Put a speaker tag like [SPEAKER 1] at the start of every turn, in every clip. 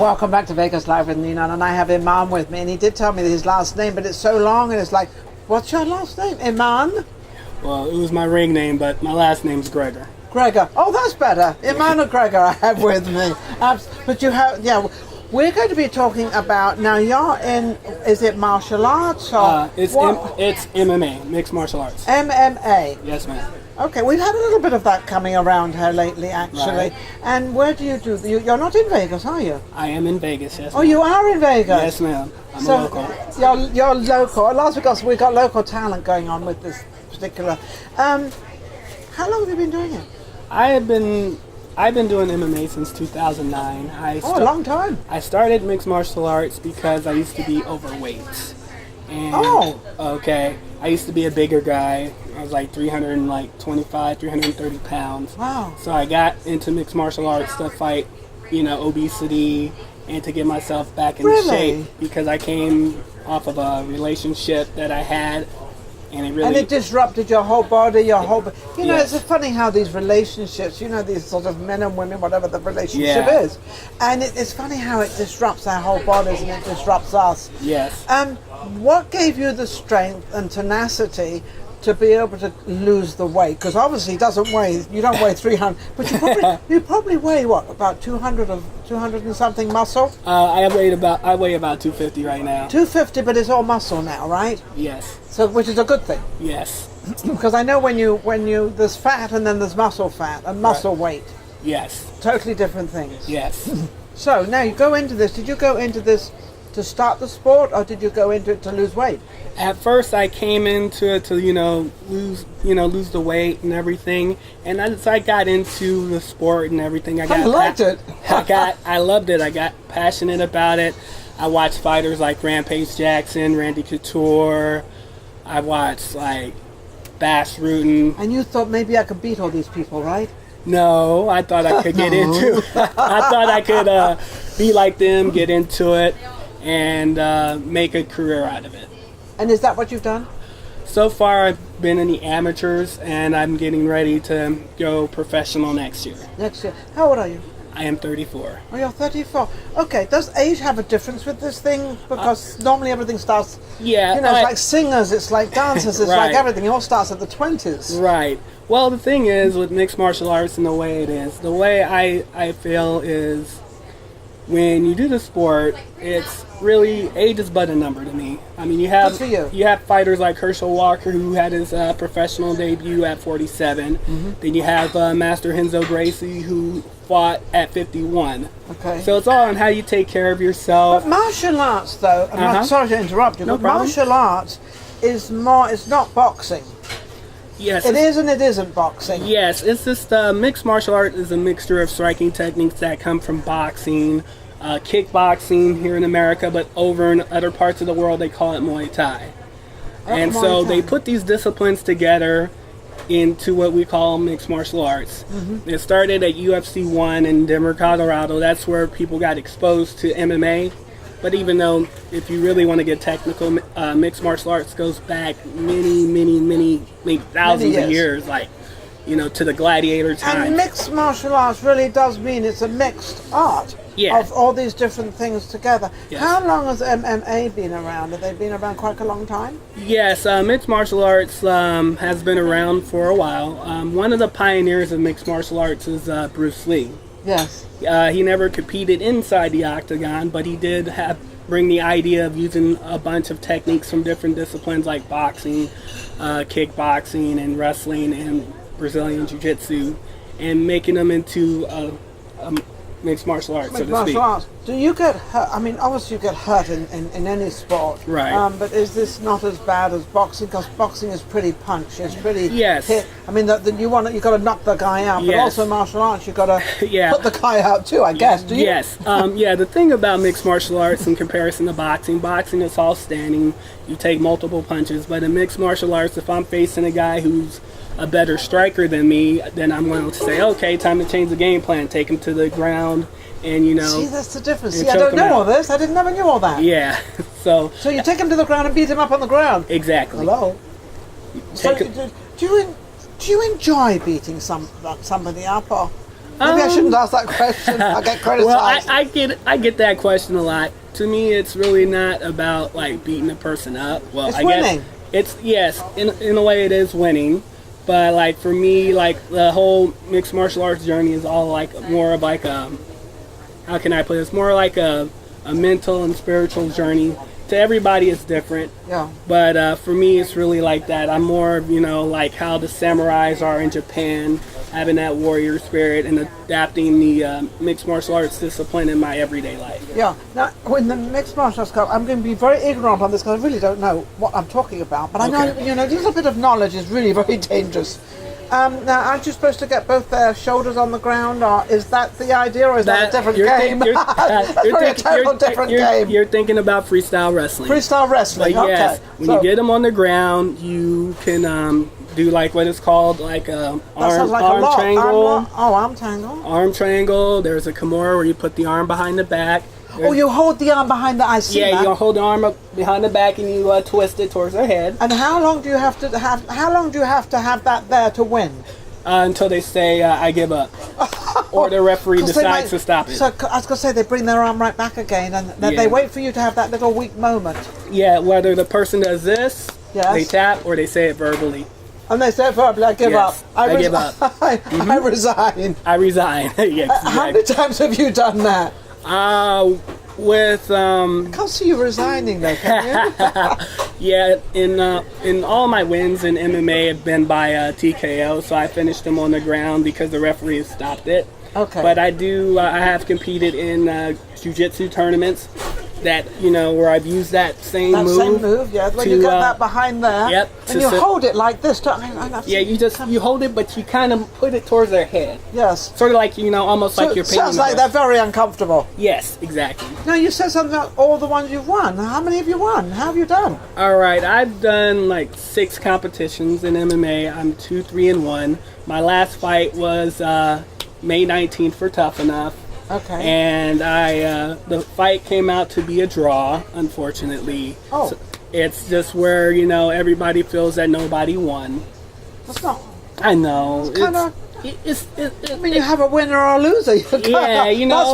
[SPEAKER 1] Welcome back to Vegas Live with Ninon, and I have Emaun with me, and he did tell me his last name, but it's so long, and it's like, what's your last name? Emaun?
[SPEAKER 2] Well, it was my ring name, but my last name's Greagor.
[SPEAKER 1] Greagor. Oh, that's better. Emaun or Greagor I have with me. But you have, yeah, we're going to be talking about, now you're in, is it martial arts or?
[SPEAKER 2] It's MMA, mixed martial arts.
[SPEAKER 1] MMA?
[SPEAKER 2] Yes, ma'am.
[SPEAKER 1] Okay, we've had a little bit of that coming around here lately, actually.
[SPEAKER 2] Right.
[SPEAKER 1] And where do you do? You're not in Vegas, are you?
[SPEAKER 2] I am in Vegas, yes,
[SPEAKER 1] Oh,
[SPEAKER 2] ma'am.
[SPEAKER 1] you are in Vegas?
[SPEAKER 2] Yes, ma'am. I'm a local.
[SPEAKER 1] You're local. Last we've got local talent going on with this particular. How long have you been doing it?
[SPEAKER 2] I've been doing MMA since 2009.
[SPEAKER 1] A long time. I
[SPEAKER 2] started mixed martial arts because I used to be overweight. And, okay. I used to be a bigger guy. I was like 325, 330 pounds.
[SPEAKER 1] Wow.
[SPEAKER 2] So I got into mixed martial arts to fight, obesity and to get myself back in shape because I came off of a relationship that I had. And it
[SPEAKER 1] disrupted your whole body,
[SPEAKER 2] Yes.
[SPEAKER 1] It's funny how these relationships, these sort of men and women, whatever the relationship is. And it's funny how it disrupts our whole bodies and it disrupts us.
[SPEAKER 2] Yes.
[SPEAKER 1] What gave you the strength and tenacity to be able to lose the weight? Because obviously you don't weigh 300, but you probably weigh what, about 200 and something muscle?
[SPEAKER 2] I weigh about 250 right now.
[SPEAKER 1] 250, but it's all muscle now, right?
[SPEAKER 2] Yes.
[SPEAKER 1] So, which is a good thing.
[SPEAKER 2] Yes.
[SPEAKER 1] Because I know when you there's fat and then there's muscle fat and muscle weight.
[SPEAKER 2] Yes.
[SPEAKER 1] Totally different things.
[SPEAKER 2] Yes.
[SPEAKER 1] So now you go into this. Did you go into this to start the sport, or did you go into it to lose weight?
[SPEAKER 2] At first, I came into it to lose the weight and everything, and as I got into the sport and everything,
[SPEAKER 1] I liked it.
[SPEAKER 2] I loved it. I got passionate about it. I watched fighters like Rampage Jackson, Randy Couture. I watched like Bass Rutten.
[SPEAKER 1] And you thought maybe I could beat all these people, right?
[SPEAKER 2] No, I thought I could get into it. I thought I could be like them, get into it, and make a career out of it.
[SPEAKER 1] And is that what you've done?
[SPEAKER 2] So far, I've been in the amateurs, and I'm getting ready to go professional next year.
[SPEAKER 1] Next year. How old are you?
[SPEAKER 2] I am 34.
[SPEAKER 1] Oh, you're 34. Okay, does age have a difference with this thing? Because normally everything starts,
[SPEAKER 2] yeah,
[SPEAKER 1] it's like singers, it's like dancers, it's like everything. It all starts at the 20s.
[SPEAKER 2] Right. Well, the thing is, with mixed martial arts and the way it is, the way I feel is when you do the sport, it's really, age is but a number to me. I mean, you have fighters like Herschel Walker, who had his professional debut at 47. Mm-hmm. Then you have Master Renzo Gracie, who fought at 51.
[SPEAKER 1] Okay.
[SPEAKER 2] So it's all on how you take care of yourself.
[SPEAKER 1] But martial arts, though, I'm sorry to interrupt you, but martial arts is more, it's not boxing.
[SPEAKER 2] Yes.
[SPEAKER 1] It is and it isn't boxing.
[SPEAKER 2] Yes, it's just mixed martial art is a mixture of striking techniques that come from boxing, kickboxing here in America, but over in other parts of the world they call it Muay Thai. So they put these disciplines together into what we call mixed martial arts. Mm-hmm. It started at UFC 1 in Denver, Colorado. That's where people got exposed to MMA. But even though, if you really want to get technical, mixed martial arts goes back many thousands of years, like, to the gladiator times.
[SPEAKER 1] And mixed martial arts really does mean it's a mixed art of all these different things together. Yes. How long has MMA been around? Have they been around quite a long time?
[SPEAKER 2] Yes, mixed martial arts has been around for a while. One of the pioneers of mixed martial arts is Bruce Lee.
[SPEAKER 1] Yes.
[SPEAKER 2] He never competed inside the octagon, but he did bring the idea of using a bunch of techniques from different disciplines like boxing, kickboxing, and wrestling, and Brazilian Jiu-Jitsu, and making them into mixed martial arts, so to speak.
[SPEAKER 1] Do you get hurt? I mean, obviously you get hurt in any sport.
[SPEAKER 2] Right.
[SPEAKER 1] But is this not as bad as boxing? Because boxing is pretty punch. It's pretty hit. I mean, you got to knock the guy out, but also martial arts, you got to put the guy out too, I guess. Do you?
[SPEAKER 2] Yes. The thing about mixed martial arts in comparison to boxing is all standing. You take multiple punches, but in mixed martial arts, if I'm facing a guy who's a better striker than me, then I'm going to say, okay, time to change the game plan, take him to the ground, and
[SPEAKER 1] See, that's the difference. See, I don't know all this. I never knew all that.
[SPEAKER 2] Yeah. So
[SPEAKER 1] you take him to the ground and beat him up on the ground.
[SPEAKER 2] Exactly.
[SPEAKER 1] Hello. So do you enjoy beating somebody up, or? Maybe I shouldn't ask that question. I get criticized.
[SPEAKER 2] Well, I get that question a lot. To me, it's really not about like beating a person up. Well,
[SPEAKER 1] It's
[SPEAKER 2] I
[SPEAKER 1] winning.
[SPEAKER 2] guess it's yes, in a way it is winning. But like for me, like the whole mixed martial arts journey is all like more of like how can I put it? It's more like a mental and spiritual journey. To everybody, it's different.
[SPEAKER 1] Yeah.
[SPEAKER 2] But for me, it's really like that. I'm more, like how the samurais are in Japan, having that warrior spirit and adapting the mixed martial arts discipline in my everyday life.
[SPEAKER 1] Yeah. Now, when the mixed martial arts come, I'm going to be very ignorant on this because I really don't know what I'm talking about. But I know,
[SPEAKER 2] Okay.
[SPEAKER 1] a little bit of knowledge is really very dangerous. Now, aren't you supposed to get both their shoulders on the ground, or is that the idea, or is that a different game? That's probably a total different game.
[SPEAKER 2] You're thinking about freestyle wrestling.
[SPEAKER 1] Freestyle wrestling,
[SPEAKER 2] But yes,
[SPEAKER 1] okay.
[SPEAKER 2] when you get them on the ground, you can do like what is called like a
[SPEAKER 1] that sounds like
[SPEAKER 2] arm
[SPEAKER 1] a lot.
[SPEAKER 2] triangle.
[SPEAKER 1] Arm triangle.
[SPEAKER 2] Arm triangle. There's a Kimura where you put the arm behind the back.
[SPEAKER 1] Oh, you hold the arm behind the. I see
[SPEAKER 2] Yeah,
[SPEAKER 1] that.
[SPEAKER 2] you hold the arm up behind the back and you twist it towards their head.
[SPEAKER 1] And how long do you have to have? How long do you have to have that there to win?
[SPEAKER 2] Until they say I give up, or the referee
[SPEAKER 1] 'Cause they
[SPEAKER 2] decides
[SPEAKER 1] might-
[SPEAKER 2] to stop it.
[SPEAKER 1] So I was going to say they bring their arm right back again, and then they
[SPEAKER 2] Yeah.
[SPEAKER 1] wait for you to have that little weak moment,
[SPEAKER 2] Yeah, whether the person does this,
[SPEAKER 1] Yes.
[SPEAKER 2] they tap, or they say it verbally.
[SPEAKER 1] and they say verbally, "I give
[SPEAKER 2] Yes,
[SPEAKER 1] up.
[SPEAKER 2] I give up.
[SPEAKER 1] I resign."
[SPEAKER 2] I resign. Yes,
[SPEAKER 1] How many
[SPEAKER 2] exactly.
[SPEAKER 1] times have you done that?
[SPEAKER 2] With
[SPEAKER 1] I can't see you resigning though, can you?
[SPEAKER 2] yeah, in all my wins in MMA have been by TKO, so I finished them on the ground because the referee has stopped it.
[SPEAKER 1] Okay.
[SPEAKER 2] But I have competed in jiu-jitsu tournaments that where I've used that same
[SPEAKER 1] That
[SPEAKER 2] move.
[SPEAKER 1] same move, yeah. When
[SPEAKER 2] to,
[SPEAKER 1] you get that behind there,
[SPEAKER 2] yep,
[SPEAKER 1] and you hold it like this. I've
[SPEAKER 2] Yeah,
[SPEAKER 1] seen-
[SPEAKER 2] you hold it, but you kind of put it towards their head,
[SPEAKER 1] Yes.
[SPEAKER 2] sort of like almost
[SPEAKER 1] So
[SPEAKER 2] like you're
[SPEAKER 1] it
[SPEAKER 2] painting.
[SPEAKER 1] sounds like they're very uncomfortable.
[SPEAKER 2] Yes, exactly.
[SPEAKER 1] Now you said something about all the ones you've won. How many have you won? How have you done?
[SPEAKER 2] All right, I've done like 6 competitions in MMA. I'm 2-3-1. My last fight was May 19th for Tough Enough.
[SPEAKER 1] Okay.
[SPEAKER 2] And the fight came out to be a draw, unfortunately.
[SPEAKER 1] Oh.
[SPEAKER 2] So it's just where, everybody feels that nobody won.
[SPEAKER 1] That's not.
[SPEAKER 2] I know.
[SPEAKER 1] It's kinda- I mean, you have a winner or a loser.
[SPEAKER 2] Yeah,
[SPEAKER 1] That's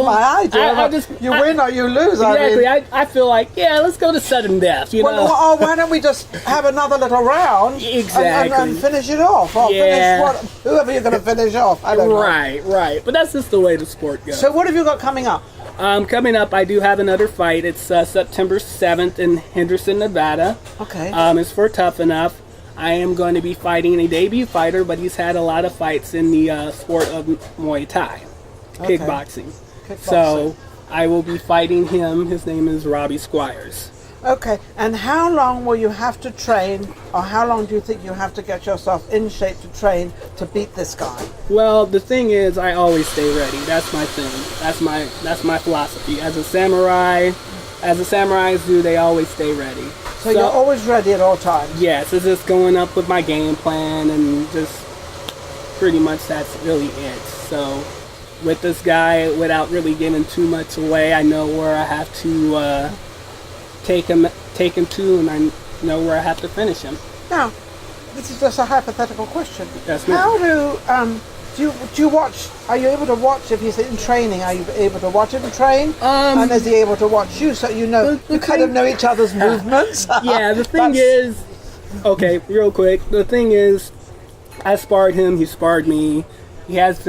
[SPEAKER 1] my idea. You win or you lose.
[SPEAKER 2] Exactly.
[SPEAKER 1] I mean,
[SPEAKER 2] I feel like, let's go to sudden death,
[SPEAKER 1] well, why don't we just have another little round
[SPEAKER 2] Exactly.
[SPEAKER 1] and finish it off? Or
[SPEAKER 2] Yeah.
[SPEAKER 1] finish whoever you're going to finish off. I don't know.
[SPEAKER 2] Right. But that's just the way the sport goes.
[SPEAKER 1] So what have you got coming up?
[SPEAKER 2] Coming up, I do have another fight. It's September 7th in Henderson, Nevada.
[SPEAKER 1] Okay.
[SPEAKER 2] It's for Tough Enough. I am going to be fighting a debut fighter, but he's had a lot of fights in the sport of Muay Thai,
[SPEAKER 1] Okay.
[SPEAKER 2] kickboxing.
[SPEAKER 1] Kickboxing.
[SPEAKER 2] So I will be fighting him. His name is Robbie Squires.
[SPEAKER 1] Okay, and how long will you have to train, or how long do you think you have to get yourself in shape to train to beat this guy?
[SPEAKER 2] Well, the thing is, I always stay ready. That's my thing. That's my philosophy. As a samurais do, they always stay ready.
[SPEAKER 1] So you're always ready at all times?
[SPEAKER 2] Yes, it's just going up with my game plan and just pretty much that's really it. So with this guy, without really giving too much away, I know where I have to take him to, and I know where I have to finish him.
[SPEAKER 1] Now, this is just a hypothetical question.
[SPEAKER 2] Yes, ma'am.
[SPEAKER 1] How do you watch? Are you able to watch if he's in training? Are you able to watch him train? And is he able to watch you? So you kind of know each other's movements.
[SPEAKER 2] Yeah, the thing is, okay, real quick. The thing is, I sparred him. He sparred me. He has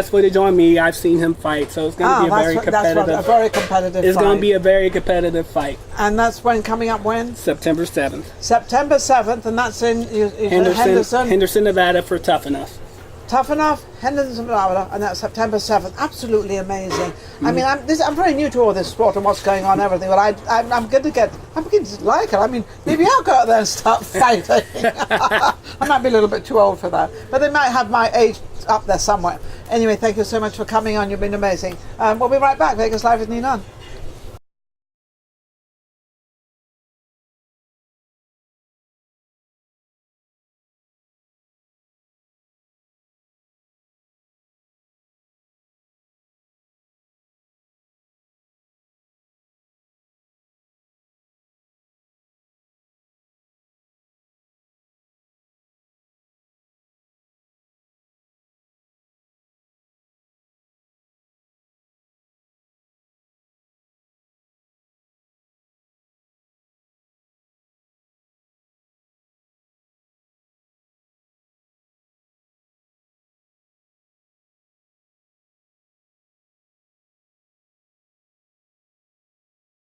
[SPEAKER 2] footage on me. I've seen him fight, so it's going to be a very competitive.
[SPEAKER 1] That's a very competitive.
[SPEAKER 2] It's
[SPEAKER 1] fight.
[SPEAKER 2] going to be a very competitive fight.
[SPEAKER 1] And that's when when?
[SPEAKER 2] September 7th.
[SPEAKER 1] September 7th, and that's in Henderson.
[SPEAKER 2] Henderson, Nevada for Tough Enough.
[SPEAKER 1] Tough Enough, Henderson, Nevada, and that's September 7th. Absolutely amazing. I mean, I'm very new to all this sport and what's going on and everything, but I'm beginning to like it. I mean, maybe I'll go out there and start fighting. I might be a little bit too old for that, but they might have my age up there somewhere. Anyway, thank you so much for coming on. You've been amazing. We'll be right back. Vegas Live with Ninon.